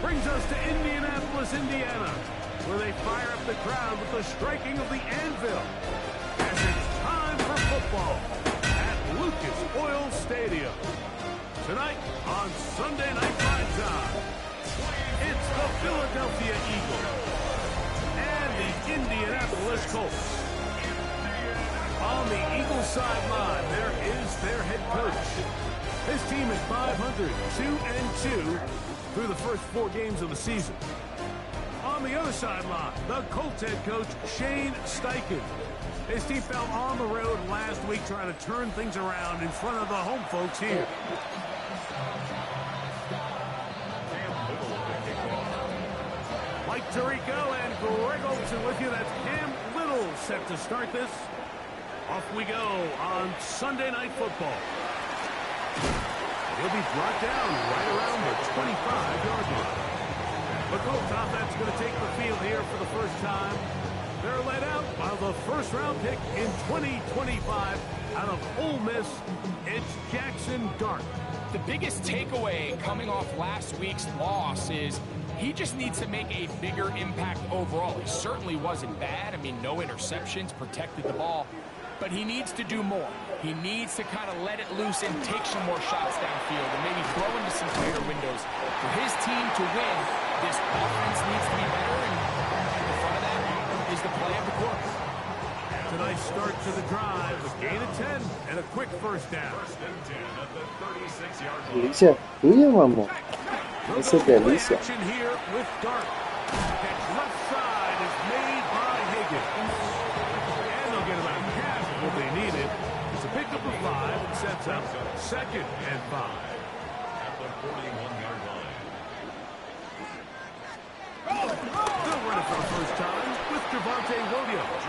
brings us to Indianapolis, Indiana, where they fire up the crowd with the striking of the anvil. As it's time for football at Lucas Oil Stadium. Tonight on Sunday Night Prime Time, it's the Philadelphia Eagles and the Indianapolis Colts. On the Eagles sideline, there is their head coach. His team is 500, 2-2 through the first 4 games of the season. On the other sideline, the Colts head coach, Shane Steichen. His team fell on the road last week trying to turn things around in front of the home folks here. Mike Tirico and Greg Olsen with you. That's Cam Little set to start this. Off we go on Sunday Night Football. He'll be brought down right around the 25-yard line. The Colts offense going to take the field here for the first time. They're led out by the first-round pick in 2025 out of Ole Miss. It's Jackson Dart. The biggest takeaway coming off last week's loss is he just needs to make a bigger impact overall. He certainly wasn't bad. I mean, no interceptions, protected the ball. But he needs to do more. He needs to kind of let it loose and take some more shots downfield and maybe throw into some tighter windows. For his team to win, this offense needs to be better, and in front of that is the play of the quarter. Tonight's start to the drive, a gain of 10 and a quick first down. Delicia tuya, mamá. Esa es delicia. Action here with Dart. Catch left side is made by Higgins. And they'll get about half what they needed. It's a pickup of 5 and sets up 2nd and 5. At the 41-yard line. Still running for the first time with Javonte Williams.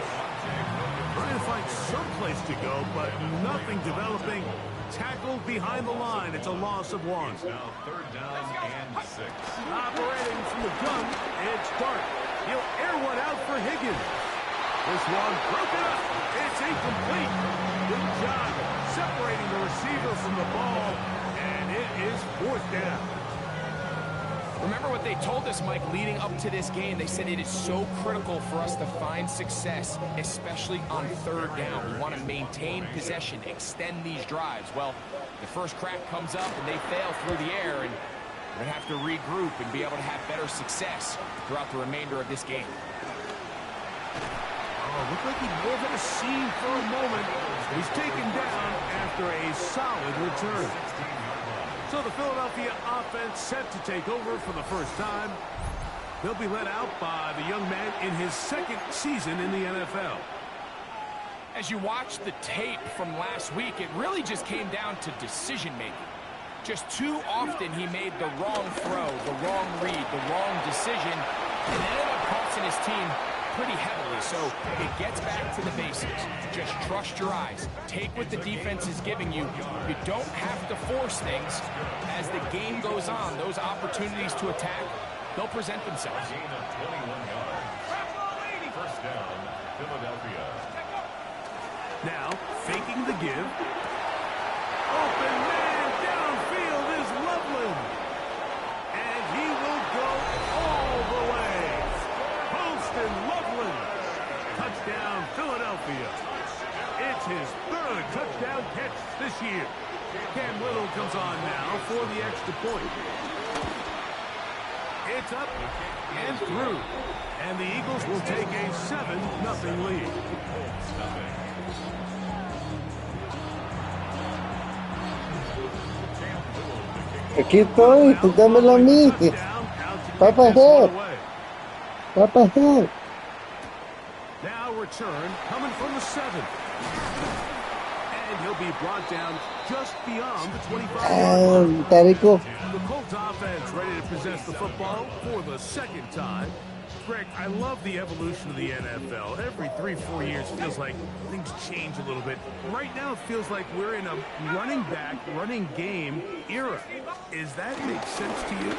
Trying to find some place to go, but nothing developing. Tackled behind the line. It's a loss of 1. Now 3rd down and 6. Operating from the gun, it's Dart. He'll air one out for Higgins. This one broken up. It's incomplete. Good job separating the receiver from the ball, and it is 4th down. Remember what they told us, Mike, leading up to this game. They said it is so critical for us to find success, especially on 3rd down. We want to maintain possession, extend these drives. Well, the first crack comes up and they fail through the air, and we have to regroup and be able to have better success throughout the remainder of this game. Oh, looked like he may have had a seam for a moment. He's taken down after a solid return. So the Philadelphia offense set to take over for the first time. They'll be led out by the young man in his 2nd season in the NFL. As you watch the tape from last week, it really just came down to decision-making. Just too often he made the wrong throw, the wrong read, the wrong decision, and it ended up costing his team pretty heavily. So it gets back to the basics. Just trust your eyes. Take what the defense is giving you. You don't have to force things. As the game goes on, those opportunities to attack, they'll present themselves. First down, Philadelphia. Now, faking the give. Open man downfield is Loveland. And he will go all the way. Poston Loveland. Touchdown, Philadelphia. It's his 3rd touchdown catch this year. Cam Little comes on now for the extra point. It's up and through. And the Eagles will take a 7-0 lead. Aquí estoy, dámelo a mí. Papa ahead. Papa ahead. Now return coming from the 7. And he'll be brought down just beyond the 25. Tarico. The Colts offense ready to possess the football for the 2nd time. Greg, I love the evolution of the NFL. Every 3-4 years feels like things change a little bit. Right now it feels like we're in a running back, running game era. Is that make sense to you?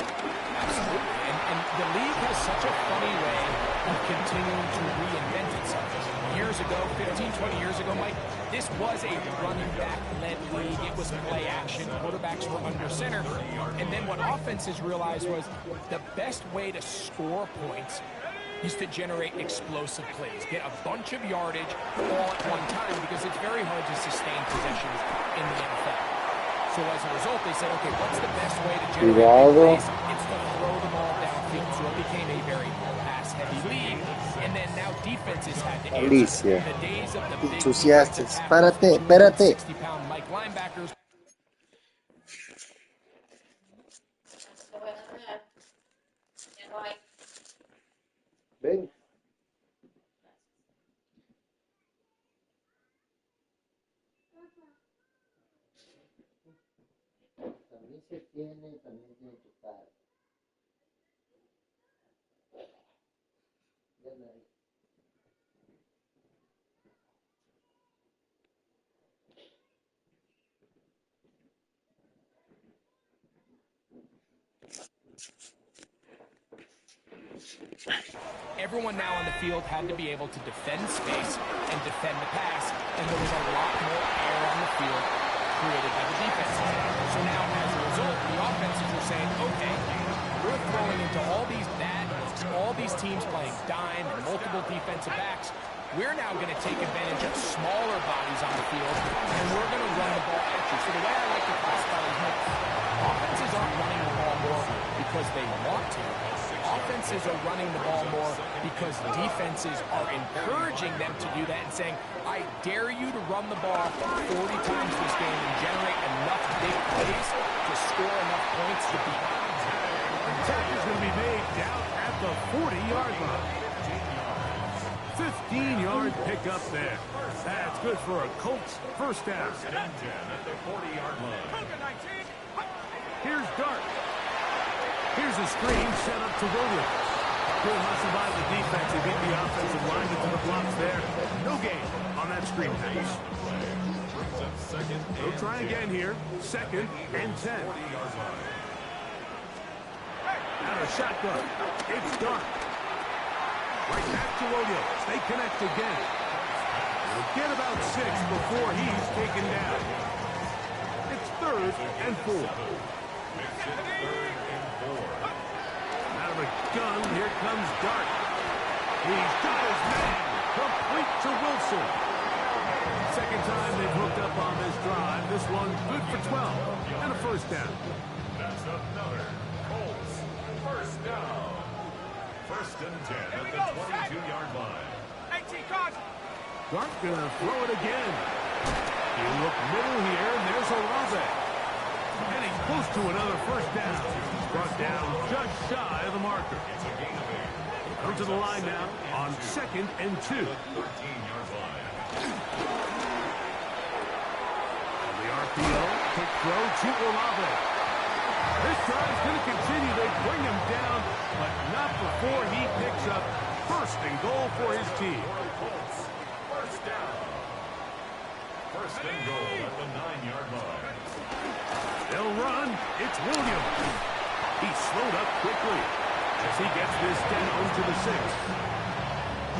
Absolutely. And the league has such a funny way of continuing to reinvent itself. years ago, 15, 20 years ago, Mike, this was a running back-led league. It was play action. Quarterbacks were under center. And then what offenses realized was the best way to score points is to generate explosive plays. Get a bunch of yardage all at one time because it's very hard to sustain possessions in the NFL. So as a result, they said, okay, what's the best way to generate plays? It's to throw the ball downfield. So it became a very pass-heavy league. And then now defenses had to answer. The days of the big entusiastas. Espérate. 60-pound Mike linebackers. Ven. También se tiene, también tiene tu cara. Everyone now on the field had to be able to defend space and defend the pass, and there was a lot more air on the field created by the defenses. So now, as a result, the offenses are saying, okay, we're throwing into all these teams playing dime and multiple defensive backs. We're now going to take advantage of smaller bodies on the field, and we're going to run the ball at you. So the way I like to classify is, offenses aren't running the ball more because they want to. Offenses are running the ball more because defenses are encouraging them to do that and saying, I dare you to run the ball 40 times this game and generate enough big plays to score enough points to beat them. The tackle's going to be made down at the 40-yard line. 15-yard pickup there. That's good for a Colts first down. At the 40-yard line. Here's Dart. Here's a screen set up to Williams. Good hustle by the defense. They beat the offensive line into the blocks there. No gain on that screen pass. They'll try again here. 2nd and 10. Out of shotgun. It's Dart. Right back to Williams. They connect again. They'll get about 6 before he's taken down. It's 3rd and 4. Out of a gun, here comes Dart. He's got his man. Complete to Wilson. Second time they've hooked up on this drive. This one good for 12 and a first down. That's another Colts first down. 1st and 10 at the 22-yard line. 18 cards. Dart gonna throw it again. You look middle here, and there's Olave. And he's close to another first down. Brought down just shy of the marker. Come to the line now on 2nd and 2. 13-yard line. And the RPO, quick throw to Olave. This drive's going to continue. They bring him down, but not before he picks up 1st and goal for his team. First down. 1st and goal at the 9-yard line. They'll run. It's Williams. He's slowed up quickly as he gets this down to the 6.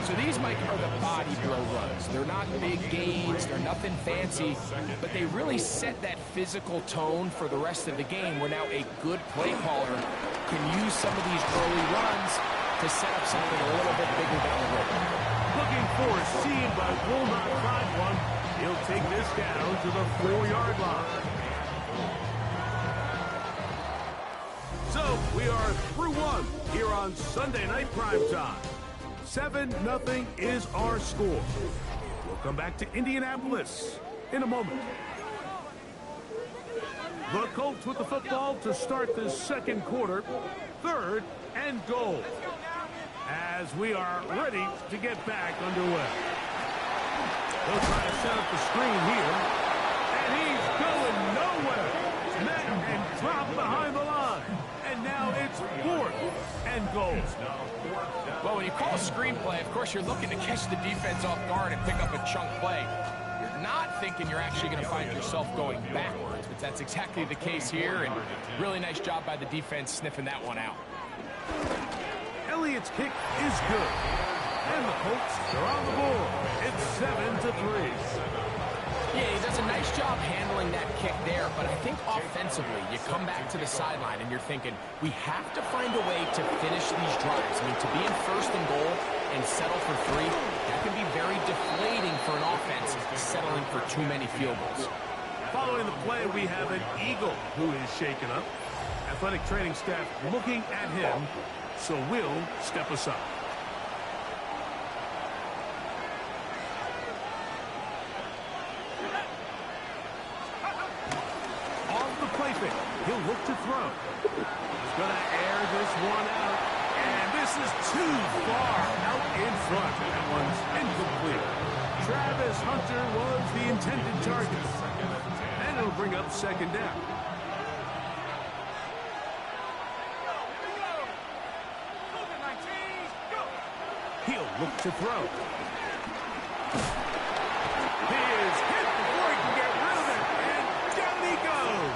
So these, Mike, are the body blow runs. They're not big gains. They're nothing fancy. But they really set that physical tone for the rest of the game where now a good play caller can use some of these early runs to set up something a little bit bigger down the road. Looking for a seam, but will not find one. He'll take this down to the 4-yard line. So we are through one here on Sunday Night Primetime. 7-0 is our score. We'll come back to Indianapolis in a moment. The Colts with the football to start the 2nd quarter. 3rd and goal. As we are ready to get back underway. They'll try to set up the screen here. And he's going nowhere. Met and dropped behind the line. And now it's 4th and goal. Well, when you call a screenplay, of course, you're looking to catch the defense off guard and pick up a chunk play. You're not thinking you're actually going to find yourself going backwards, but that's exactly the case here, and really nice job by the defense sniffing that one out. Elliott's kick is good. And the Colts are on the board. It's 7-3. Yeah, he does a nice job handling that kick there, but I think offensively, you come back to the sideline and you're thinking, we have to find a way to finish these drives. I mean, to be in first and goal and settle for 3, that can be very deflating for an offense settling for too many field goals. Following the play, we have an Eagle who is shaken up. Athletic training staff looking at him, so we'll step aside. He'll look to throw. He's going to air this one out. And this is too far out in front. That one's incomplete. Travis Hunter was the intended target. And it'll bring up second down. He'll look to throw. He is hit before he can get rid of it. And down he goes.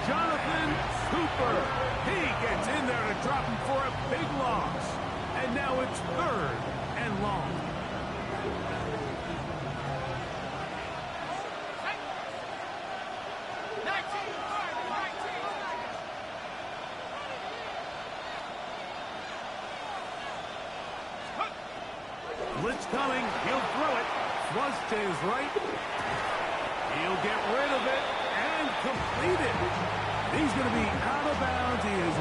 Jonathan Cooper. He gets in there to drop him for a big loss. And now it's 3rd and long. Blitz coming. He'll throw it. Flush to his right. He'll get rid of it and complete it. He's going to be out of bounds. He is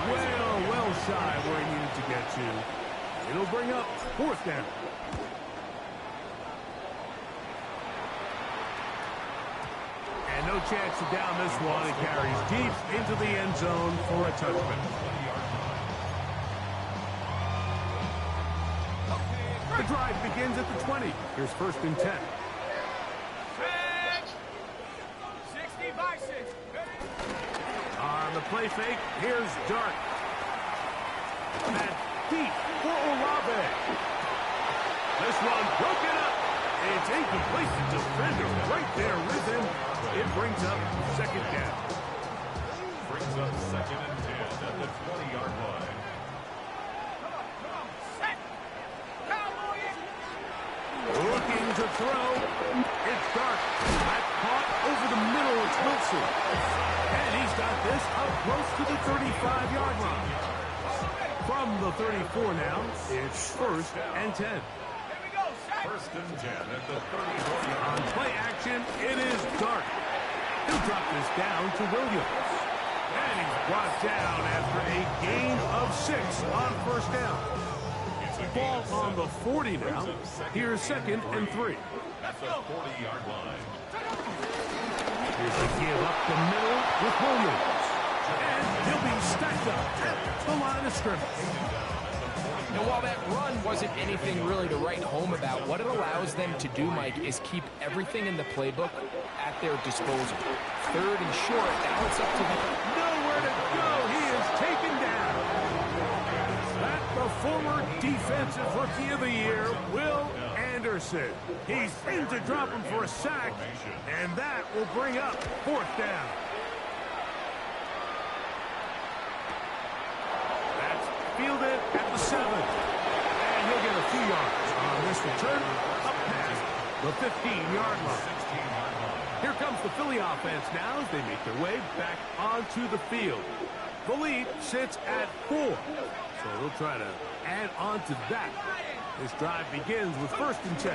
well shy where he needed to get to. It'll bring up 4th down. And no chance to down this one. It carries deep into the end zone for a touchdown. The drive begins at the 20. Here's 1st and 10. On the play fake, here's Dart. And deep for Olave. This one broken up. It's incomplete. The defender right there with him. It brings up 2nd down. Brings up 2nd and 10 at the 20-yard line. Looking to throw. It's Dart. That caught over the middle. It's Wilson. And he's got this up close to the 35-yard line. From the 34 now, it's 1st and 10. 1st and 10 at the 34-yard line. On play action, it is Dart. He'll drop this down to Williams. And he's brought down after a gain of 6 on 1st down. Ball on the 40 now. Here's 2nd and 3. At the 40-yard line. Here's a give up the middle with Williams. And he'll be stacked up at the line of scrimmage. And while that run wasn't anything really to write home about, what it allows them to do, Mike, is keep everything in the playbook at their disposal. 3rd and short, now it's up to them. Nowhere to go. He is taken down. That the former defensive rookie of the year, Will Anderson. He's in to drop him for a sack, and that will bring up 4th down. That's fielded at the 7. And he'll get a few yards on this return up past the 15-yard line. Here comes the Philly offense now as they make their way back onto the field. The lead sits at 4. So they'll try to add on to that. This drive begins with 1st and 10.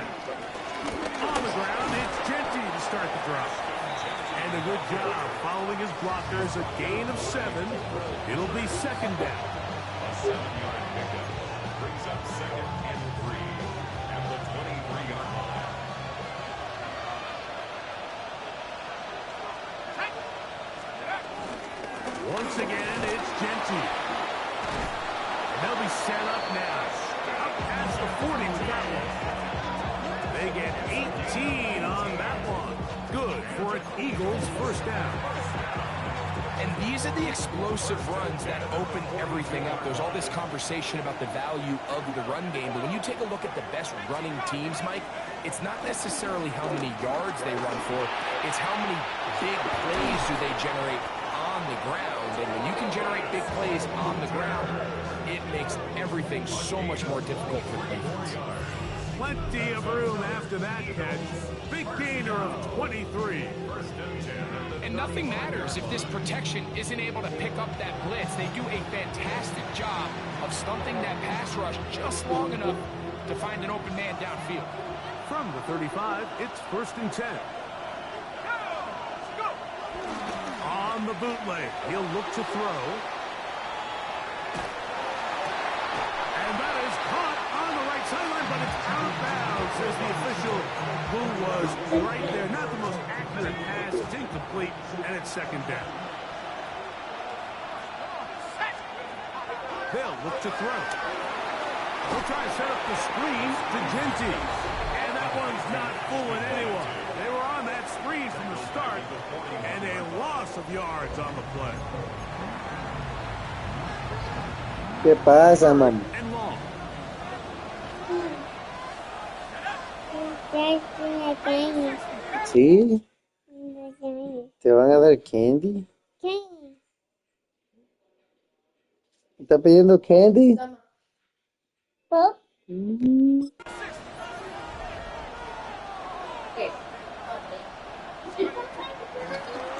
On the ground, it's Genty to start the drive. And a good job following his blockers, a gain of 7. It'll be 2nd down. A 7-yard pickup brings up 2nd and 3 at the 23-yard line. Once again, it's Genty. They'll be set up now. Up past the 40 with that one. They get 18 on that one. Good for an Eagles 1st down. And these are the explosive runs that open everything up. There's all this conversation about the value of the run game, but when you take a look at the best running teams, Mike, it's not necessarily how many yards they run for, it's how many big plays do they generate on the ground. And when you can generate big plays on the ground, it makes everything everything so much more difficult for the defense. Plenty of room after that catch. Big gainer of 23. And nothing matters if this protection isn't able to pick up that blitz. They do a fantastic job of stumping that pass rush just long enough to find an open man downfield. From the 35, it's 1st and 10. On the bootleg, he'll look to throw. And that is caught on the right sideline, but it's out of bounds, says the official, who was right there. Not the most accurate pass. It's incomplete, and it's 2nd down. They'll look to throw. They'll try to set up the screen to Genty. And that one's not fooling anyone. They were on that screen from the start, and a loss of yards on the play. ¿Qué pasa, man? And long. ¿Sí? ¿Te van a dar candy? ¿Está pidiendo candy? Mm.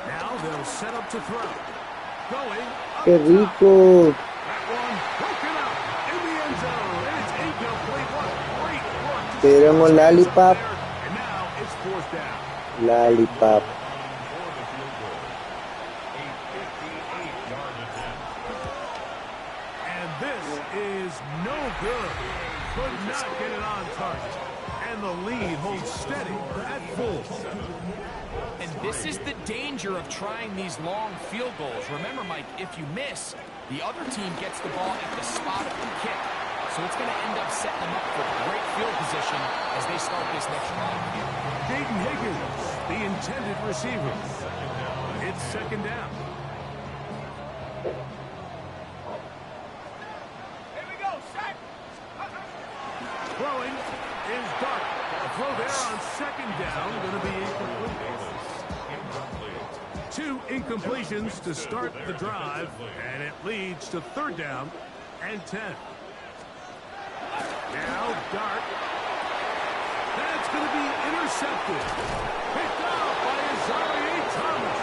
Now they'll set up to throw. Going up ¡Qué top. rico! That one broken up in the end zone. And it's incomplete. What great work. Te dieron un lollipop. And now it's 4th down. Lollipop. For the field goal. A 58-yard attempt. And this is no good. Could not get it on target. And the lead holds steady at full. And this is the danger of trying these long field goals. Remember, Mike, if you miss, the other team gets the ball at the spot of the kick. So it's going to end up setting them up for great field position as they start this next drive. Jaden Higgins, the intended receiver. It's 2nd down. Here we go, set. Throwing is Dark. A throw there on 2nd down. Going to be incomplete. 2 incompletions to start the drive, and it leads to 3rd down and 10. Now Dark. That's going to be intercepted. Picked off by Isaiah Thomas.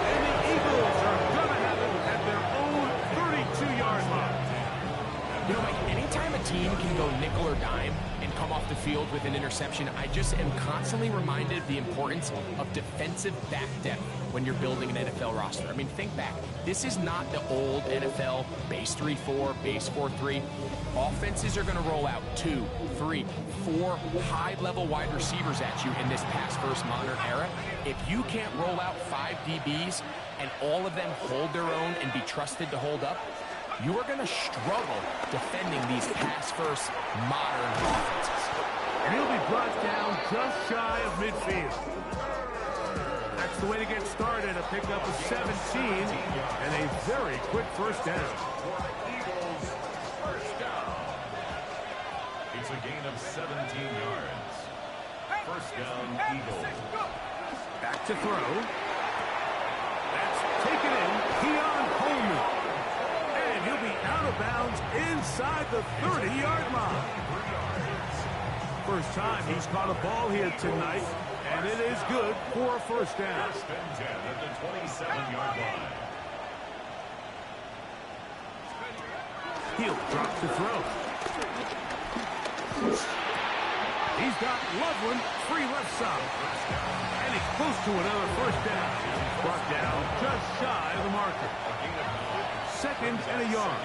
And the Eagles are going to have it at their own 32-yard line. You know, Mike, anytime a team can go nickel or dime and come off the field with an interception, I just am constantly reminded of the importance of defensive back depth when you're building an NFL roster. I mean, think back. This is not the old NFL base 3-4, base 4-3. Offenses are going to roll out 2, 3, 4 high-level wide receivers at you in this pass-first modern era. If you can't roll out 5 DBs and all of them hold their own and be trusted to hold up, you are going to struggle defending these pass-first modern offenses. And he'll be brought down just shy of midfield. That's the way to get started. A pickup of 17 and a very quick 1st down. It's a gain of 17 yards. 1st down, Eagles. Back to throw. That's taken in. Keon Coleman. And he'll be out of bounds inside the 30-yard line. First time he's caught a ball here tonight, and it is good for a 1st down. 1st and 10 at the 27-yard line. He'll drop to throw. He's got Loveland free left side. And he's close to another 1st down. Brought down just shy of the marker. 2nd and a yard.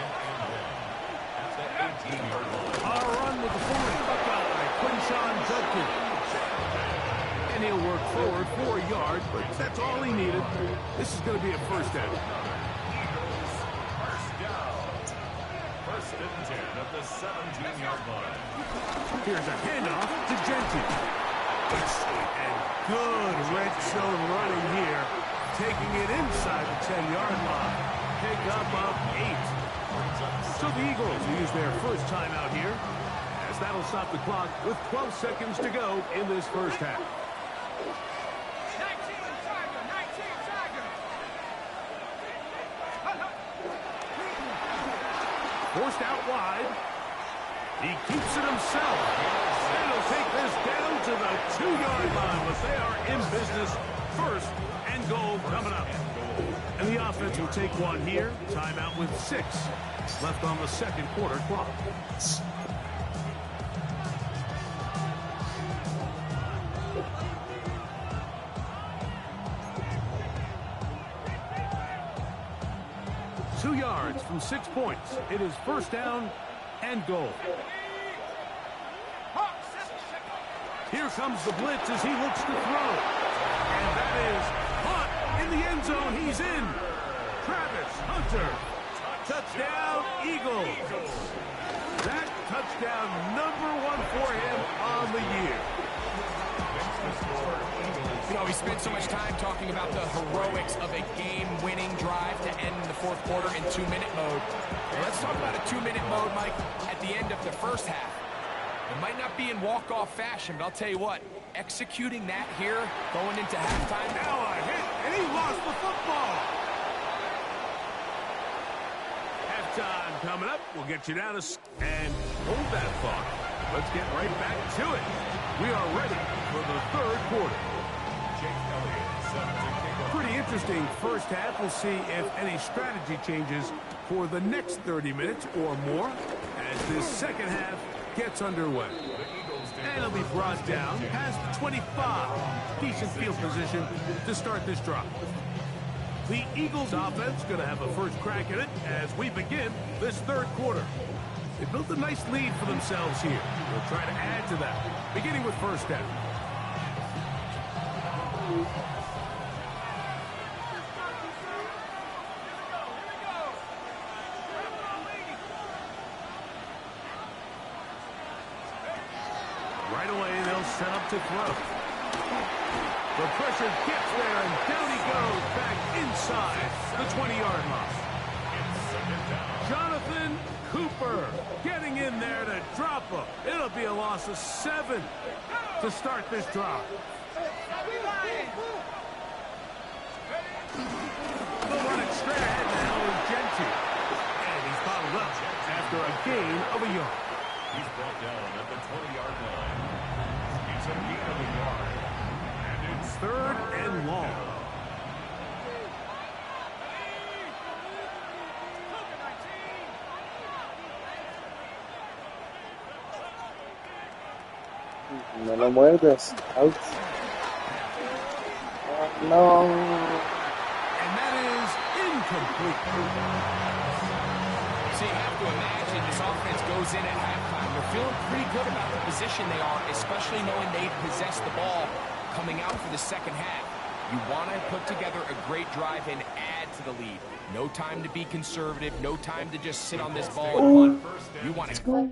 At the 18-yard line. A run with the forward Buckeye, Quinshawn Judkins. And he'll work forward 4 yards, but that's all he needed. This is going to be a 1st down. First down. 1st and 10 at the 17-yard line. Here's a handoff to Genty. And good red zone running here, taking it inside the 10-yard line. Pick up of 8. So the Eagles will use their first time out here, as that'll stop the clock with 12 seconds to go in this 1st half. 19 Tiger. Forced out wide. He keeps it himself. And he'll take this down to the 2-yard line, but they are in business. First and goal coming up. And the offense will take one here. Timeout with 6 left on the second quarter clock. Two yards from 6 points. It is first down and goal. Here comes the blitz as he looks to throw. And that is caught in the end zone. He's in. Travis Hunter. Touchdown, Eagles. That touchdown #1 for him on the year. You know, we spent so much time talking about the heroics of a game-winning drive to end the fourth quarter in 2-minute mode. Well, let's talk about a 2-minute mode, Mike, at the end of the first half. It might not be in walk-off fashion, but I'll tell you what, executing that here, going into halftime. Now a hit, and he lost the football. Halftime coming up. We'll get you down to and hold that thought. Let's get right back to it. We are ready for the third quarter. Pretty interesting first half. We'll see if any strategy changes for the next 30 minutes or more as this second half gets underway. And it'll be brought down past the 25. Decent field position to start this drive. The Eagles offense going to have a first crack at it as we begin this third quarter. They built a nice lead for themselves here. They'll try to add to that, beginning with first down. Right away, they'll set up to throw. The pressure gets there, and down he goes back inside the 20-yard line. Jonathan Cooper getting in there to drop him. It'll be a loss of 7 to start this drive. They'll run it straight ahead now with Gentry. And he's bottled up after a gain of a yard. He's brought down at the 20-yard line. He's a gain of a yard. And it's Third and long. No lo muerdas. Out. No. And that is incomplete. So you have to imagine this offense goes in at halftime. They're feeling pretty good about the position they are, especially knowing they possess the ball coming out for the second half. You want to put together a great drive and add to the lead. No time to be conservative. No time to just sit on this ball and run. You want to...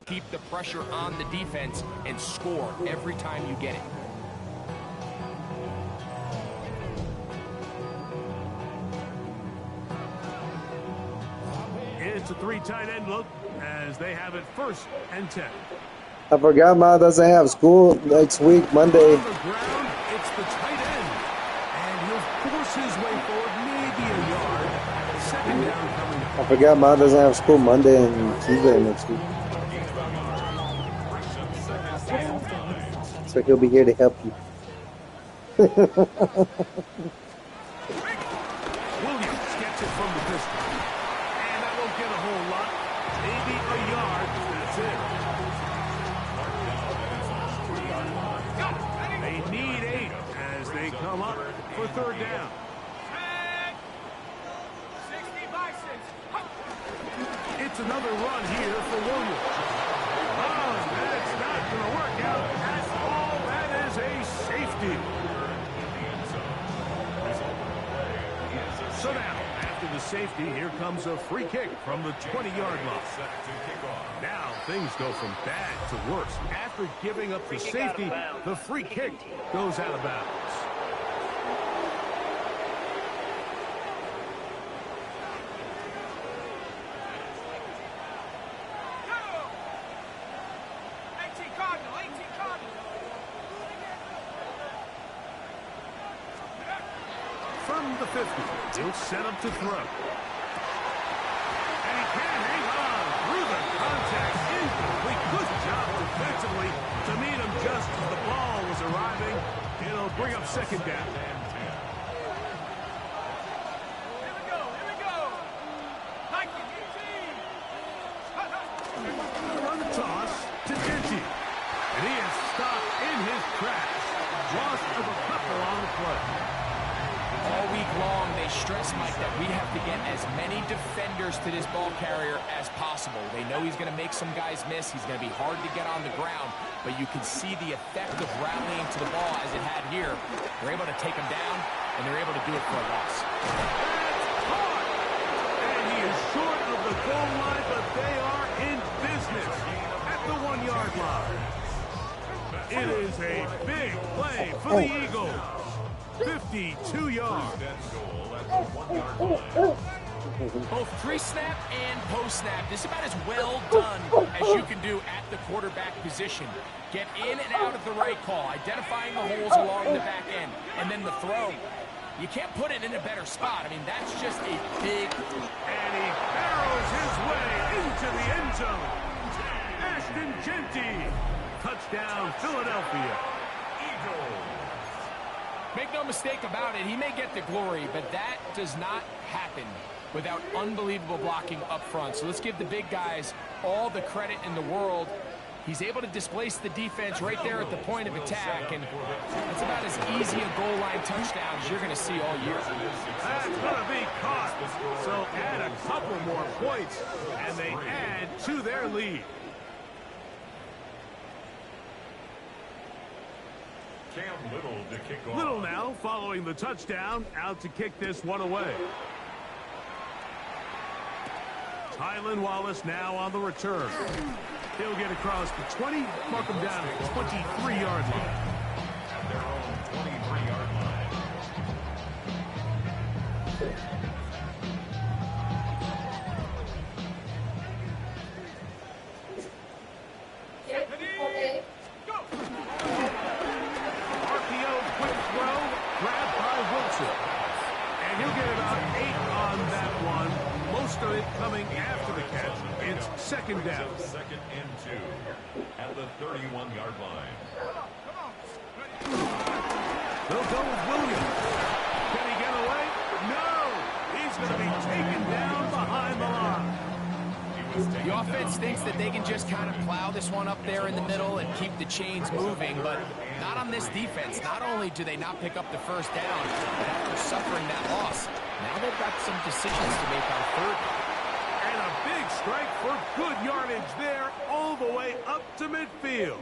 Keep the pressure on the defense and score every time you get it. It's a 3 tight end look as they have it 1st and 10. I forgot Ma doesn't have school next week, Monday. On the ground, it's the tight end. And he'll force his way forward, maybe a yard. 2nd down coming up. I forgot Ma doesn't have school Monday and Tuesday next week. So he'll be here to help you. Williams gets it from the pistol. And that won't get a whole lot. Maybe a yard. That's it. They need 8 as they come up for 3rd down. It's another run here for Williams. Oh, that's not going to work out at all. That is a safety. So now, after the safety, here comes a free kick from the 20-yard line. Now things go from bad to worse. After giving up the safety, the free kick goes out of bounds. From the 50, he'll set up to throw. And he can hang on through the contact. Incomplete. Good job defensively to meet him just as the ball was arriving. It'll bring up 2nd down. Here we go. Run toss to Denty. And he is stopped in his tracks. Loss of a couple on the play. All week long, they stress, Mike, that we have to get as many defenders to this ball carrier as possible. They know he's going to make some guys miss. He's going to be hard to get on the ground, but you can see the effect of rallying to the ball as it had here. They're able to take him down, and they're able to do it for a loss. And he is short of the goal line, but they are in business at the 1-yard line. It is a big play for the Eagles. 52 yards. Both pre-snap and post-snap. This is about as well done as you can do at the quarterback position. Get in and out of the right call, identifying the holes along the back end, and then the throw. You can't put it in a better spot. I mean, that's just a big... And he barrels his way into the end zone. Ashton Genty. Touchdown, Philadelphia. Eagles. Make no mistake about it, he may get the glory, but that does not happen without unbelievable blocking up front. So let's give the big guys all the credit in the world. He's able to displace the defense right there at the point of attack, and that's about as easy a goal line touchdown as you're going to see all year. That's going to be caught. So add a couple more points, and they add to their lead. Little now, following the touchdown, out to kick this one away. Tylan Wallace now on the return. He'll get across the 20, mark him down at the 23-yard line. At their own 23-yard line. RPO quick throw, grabbed by Wilson. And he'll get about 8 on that one. Most of it coming after the catch. It's 2nd down. 2nd and 2 at the 31-yard line. They'll go with Williams. Can he get away? No! He's going to be taken down behind the line. The offense thinks that they can just kind of plow this one up there in the middle and keep the chains moving, but not on this defense. Not only do they not pick up the first down, but after suffering that loss, now they've got some decisions to make on 3rd. And a big strike for good yardage there all the way up to midfield.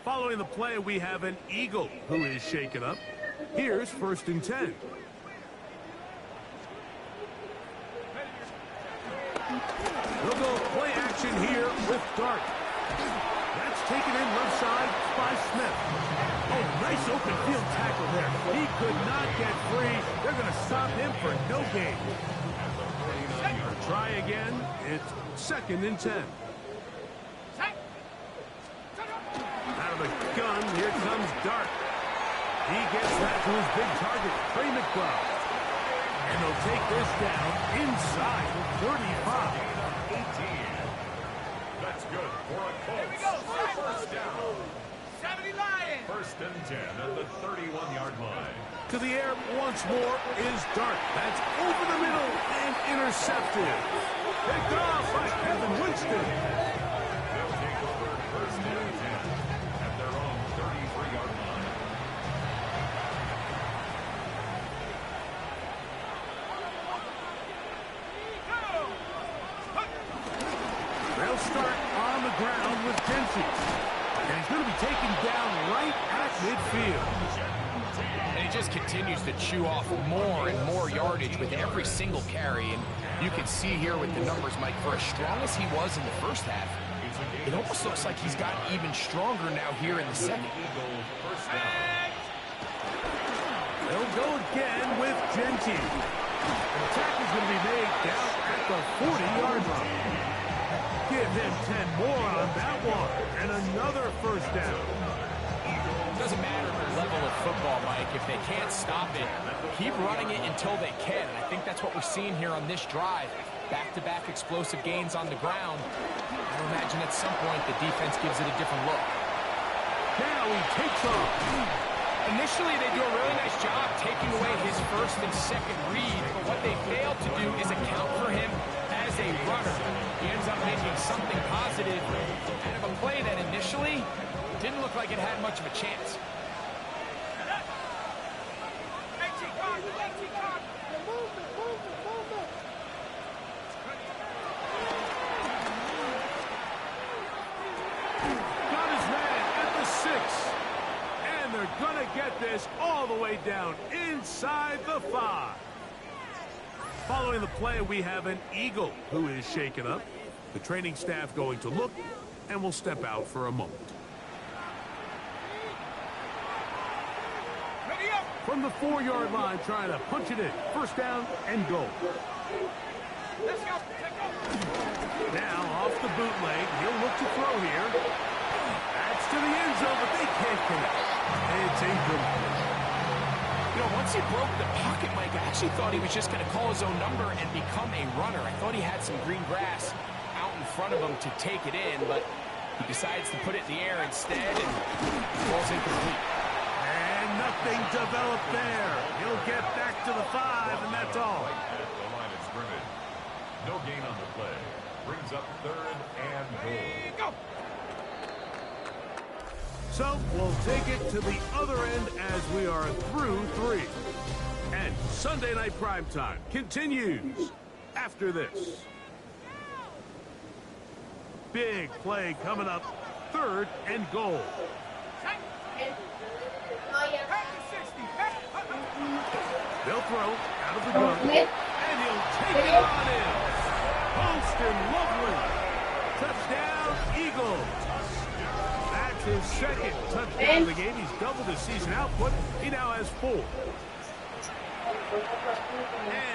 Following the play, we have an Eagle who is shaken up. Here's 1st and 10. They'll go play action here with Dart. That's taken in left side by Smith. Oh, nice open field tackle there. He could not get free. They're going to stop him for no gain. try again. It's 2nd and 10. Out of the gun, here comes Dart. He gets that to his big target, Trey McBride. And they'll take this down inside the 35. 18. That's good for a Colts first down. 70 Lions. 1st and 10 at the 31-yard line. To the air once more is Dart. That's over the middle and intercepted. Picked off by Kevin Winston. They'll take over 1st and 10 at their own 33-yard line. They'll start on the ground with Jenkins. And he's going to be taken down right at midfield. And he just continues to chew off more and more yardage with every single carry. And you can see here with the numbers, Mike, for as strong as he was in the first half, it almost looks like he's gotten even stronger now here in the second. They'll go again with Jenkins. The attack is going to be made down at the 40-yard line. Give him 10 more on that one. And another first down. It doesn't matter the level of football, Mike. If they can't stop it, keep running it until they can. And I think that's what we're seeing here on this drive. Back-to-back explosive gains on the ground. I imagine at some point the defense gives it a different look. Now he takes off. Initially, they do a really nice job taking away his first and second read, but what they fail to do is account for him as a runner. He ends up making something positive out of a play that initially didn't look like it had much of a chance. Got his man at the 6. And they're going to get this all the way down inside the 5. Following the play, we have an Eagle who is shaken up. The training staff going to look and will step out for a moment. From the 4-yard line, trying to punch it in. First down and goal. Now off the bootleg, he'll look to throw here. That's to the end zone, but they can't connect. It's incomplete. You know, once he broke the pocket, Mike, I actually thought he was just going to call his own number and become a runner. I thought he had some green grass out in front of him to take it in, but he decides to put it in the air instead and falls incomplete. And nothing developed there. He'll get back to the 5, and that's all. Right at the line of scrimmage. No gain on the play. Brings up 3rd and goal. So we'll take it to the other end as we are through 3. And Sunday Night Primetime continues after this. Big play coming up. 3rd and goal. They'll throw out of the gun. And he'll take it on in. Post and lovely. Touchdown, Eagles. That's his 2nd touchdown of the game. He's doubled his season output. He now has 4.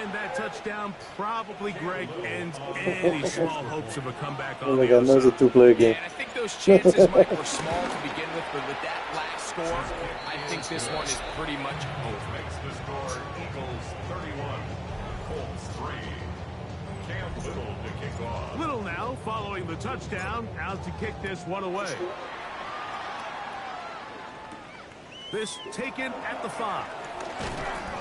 And that touchdown probably, Greg, ends any small hopes of a comeback on Oh my the god, other now it's a side. two-player game. And I think those chances, Mike, were small to begin with, but with that last score, I think this one is pretty much over. Makes the score Eagles 31, Colts 3. Cam Little to kick off. Little now following the touchdown, out to kick this one away. This taken at the 5.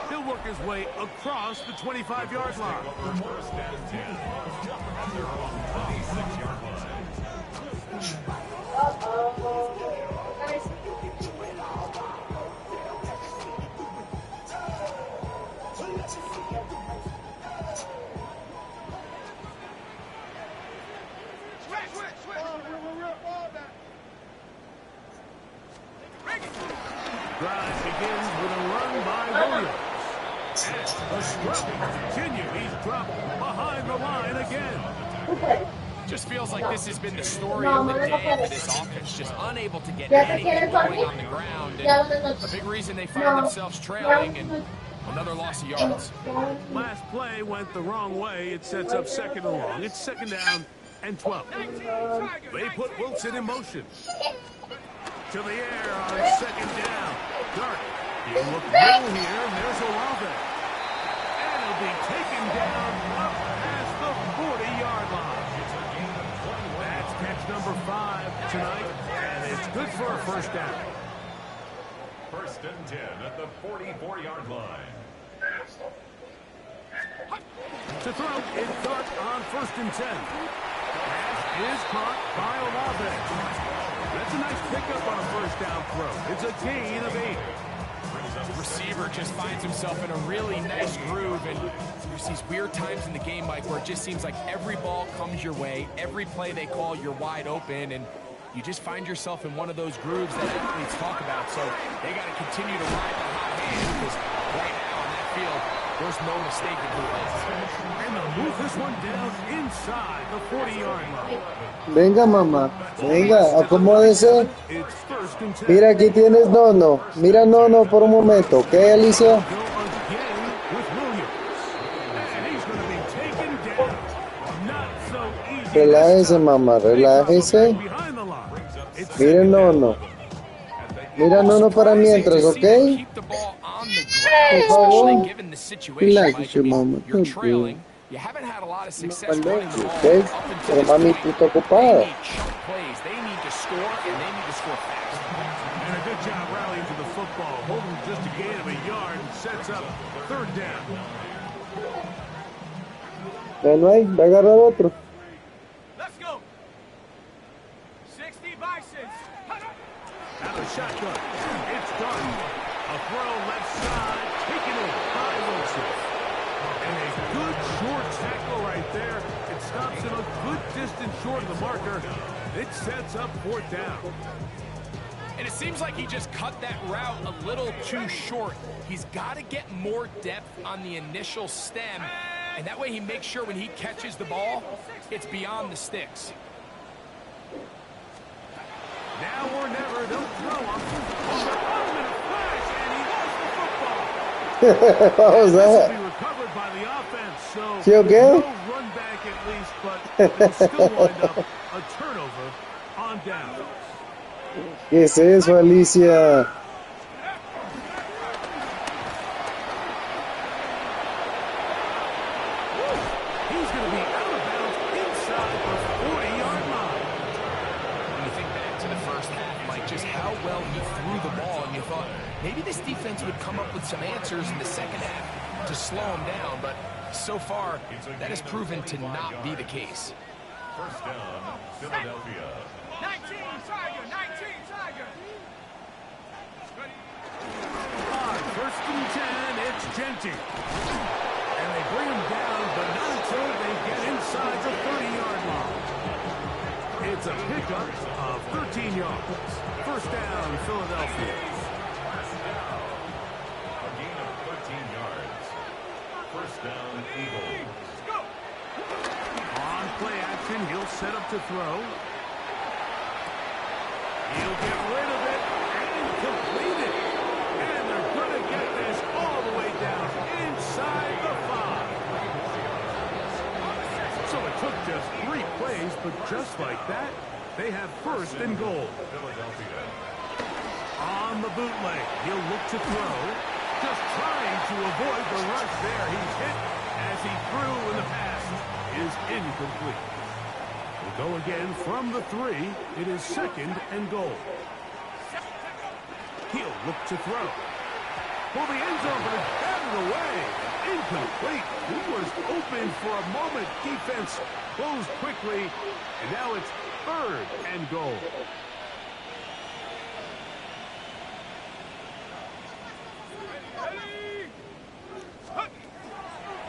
He'll work his way across the 25-yard line. Over 1st and 10 at their own 26-yard line. Drive begins with a run by Williams. And the scrum continue. He's dropped behind the line again. Just feels like this has been the story of the day for this offense, just unable to get anything going on the ground. And a big reason they find themselves trailing, and Another loss of yards. Last play went the wrong way. It sets up second and long. It's second down and 12. They put Wilson in motion. To the air on second down. Dart. He'll look middle here, and there's Olave. And he'll be taken down up past the 40-yard line. That's catch number 5 tonight, and it's good for a first down. First and 10 at the 44-yard line. To throw, it's Dart on first and 10. Pass is caught by Olave. That's a nice pickup on a first down throw. It's a gain of 8. The receiver just finds himself in a really nice groove, and there's these weird times in the game, Mike, where it just seems like every ball comes your way, every play they call, you're wide open, and you just find yourself in one of those grooves that athletes talk about. So they got to continue to ride the hot hand, because right now on that field, there's no mistaking who it is. And they'll move this one down inside the 40-yard line. Venga, mamá. Venga, acomódese. It's first and 10. Mira, aquí tienes Nono. Mira Nono por un momento. ¿Ok, Alicia? Go again with Williams. And he's going to be taken down. Not so easy. Relájese, mamá. Relájese. Behind the line. It's Mire Nono. Mira Nono para mientras, ¿ok? Keep the ball on the ground, Por favor. especially given the situation, Mike. Relájese, mamá. You're trailing. You haven't had a lot of success running the ball ¿Ok? up until Pero this mami, point. tú estás ocupada. They need chunk plays. They need to score, and they need to score fast. And a good job rallying to the football. Holding just a gain of a yard and sets up third down. Ya no hay. Va a agarrar otro. Let's go. 60 Bisons. Out of the shotgun. It's done. A throw left side. Taken in by Wilson. And a good short tackle right there. It stops him a good distance short of the marker. It sets up fourth down. And it seems like he just cut that route a little too short. He's got to get more depth on the initial stem, and that way he makes sure when he catches the ball, it's beyond the sticks. Now or never, they'll throw him. Flash, and he lost the football. What was This will that? be recovered by the offense, so Sí, okay? no run back at least, but they'll still wind up a turnover on down. ¿Qué es eso, Alicia? He's going to be out of bounds inside the 40-yard line. When you think back to the first half, Mike, just how well he threw the ball, and you thought maybe this defense would come up with some answers in the second half to slow him down, but so far, that has proven to not be the case. First down, Philadelphia. 19, Tiger, 19, Tiger. On first and 10, it's Genty. And they bring him down, but not until they get inside the 30-yard line. It's a pickup of 13 yards. First down, Philadelphia. A gain of 13 yards. First down, Eagles. On play action, he'll set up to throw. He'll get rid of it and complete it. And they're going to get this all the way down inside the 5. So it took just 3 plays, but just like that, they have first and goal. Philadelphia. On the bootleg, he'll look to throw. Just trying to avoid the rush there. He's hit as he threw, and the pass is incomplete. We'll go again from the 3. It is second and goal. He'll look to throw. Well, the end zone, but it's batted away. Incomplete. He was open for a moment. Defense closed quickly, and now it's third and goal.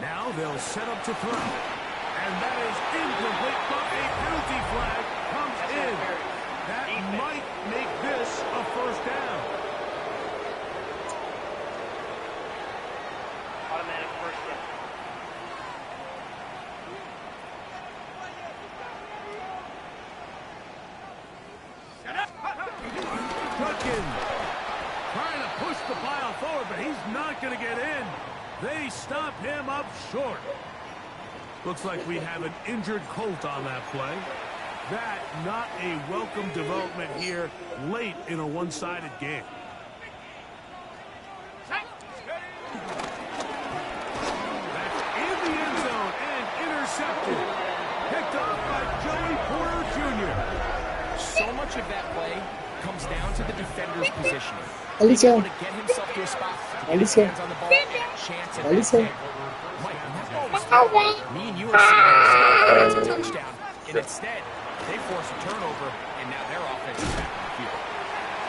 Now they'll set up to throw. And that is incomplete, but a penalty flag comes in. That might make this a first down. Automatic first down. Judkins trying to push to pile forward, but he's not going to get in. They stop him up short. Looks like we have an injured Colt on that play. That not a welcome development here late in a one-sided game. That's in the end zone and intercepted. Picked off by Joey Porter Jr. So much of that play comes down to the defender's positioning. Alicia. Being able to get himself to a spot, to get his Alicia. hands on the ball, and a chance at Alicia. that pick. Mike, when that ball was thrown, me and you are sitting there saying it's a touchdown, and instead, they force a turnover, and now their offense is back on the field.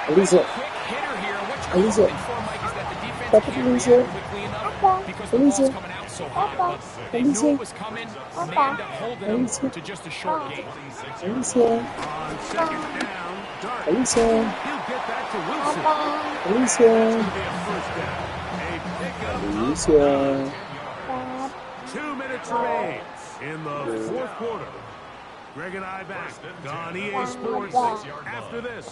Alicia. Quick hitter here. What you're Alicia. hoping for, Mike, is that the defense Papa, can't Alicia. react quickly enough because the ball's Alicia. coming out so hot. But they Alicia. knew it was coming, and they end up holding them Alicia. to just a short game. Alicia. On second down, Dart. Alicia. He'll get that to Wilson. Alicia. It'll be a first down. A pickup of Alicia. 2 minutes remain in the fourth quarter. Greg and I back on EA Sports after this.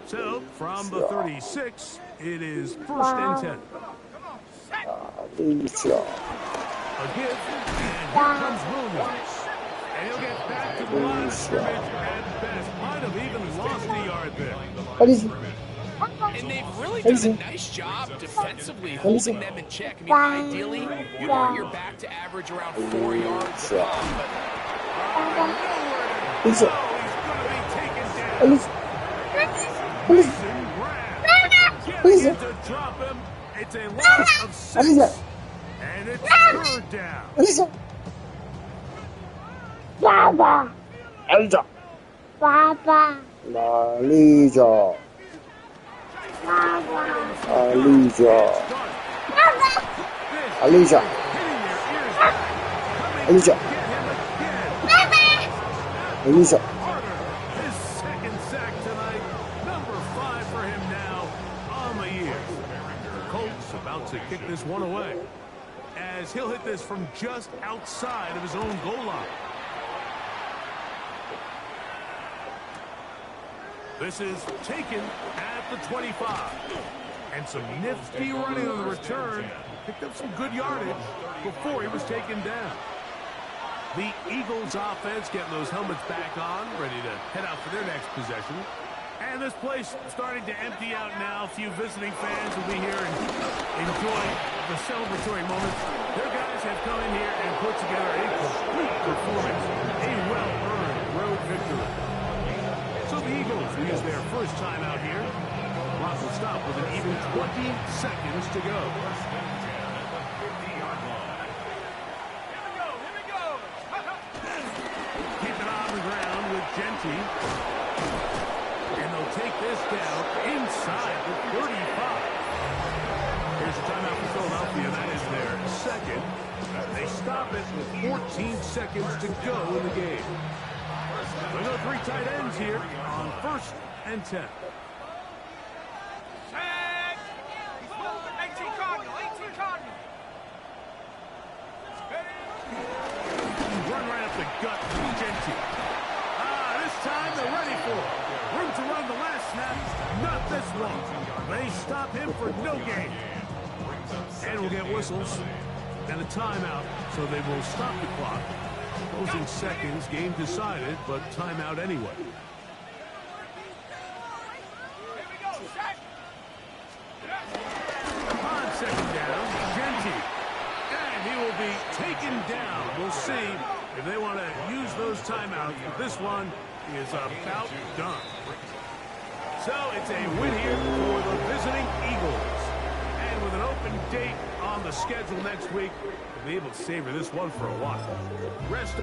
So, from the 36, it is first and 10. Alicia. A give, and here comes Williams. And he'll get back to the line of scrimmage at best. Might have even lost a yard there. Alicia. And they've really done a nice job defensively holding them in check. I mean, ideally, you'd want your back to average around 4 yards a pop, but Alicia. He's going to be taken down. Alicia. Wilson Graham getting it to drop him. It's a loss of 6. Alicia. And it's third down. Alicia. Baba. Alicia. Baba. Alicia. Alicia. Alicia. Alicia. Alicia. His second sack tonight. Number 5 for him now on the year. The Colts about to kick this one away, as he'll hit this from just outside of his own goal line. This is taken at the 25. And some nifty running on the return. Picked up some good yardage before he was taken down. The Eagles offense getting those helmets back on, ready to head out for their next possession. And this place starting to empty out now. A few visiting fans will be here and enjoy the celebratory moments. Their guys have come in here and put together a complete performance, a well-earned road victory. So the Eagles will use their first time out here. Clock will stop with an even 20 seconds to go. Keep it on the ground with Genty. And they'll take this down inside the 35. Here's a timeout for Philadelphia. That is their second. They stop it with 14 seconds to go in the game. We go 3 tight ends here on first and 10. Run right up the gut from Genty. This time they're ready for it. Room to run the last snap, not this one. They stop him for no gain. And we'll get whistles and a timeout, so they will stop the clock. Closing seconds, game decided, but timeout anyway. On second down, Genty. And he will be taken down. We'll see if they want to use those timeouts, but this one is about done. So it's a win here for the visiting Eagles. And with an open date on the schedule next week, we'll be able to savor this one for a while. Rest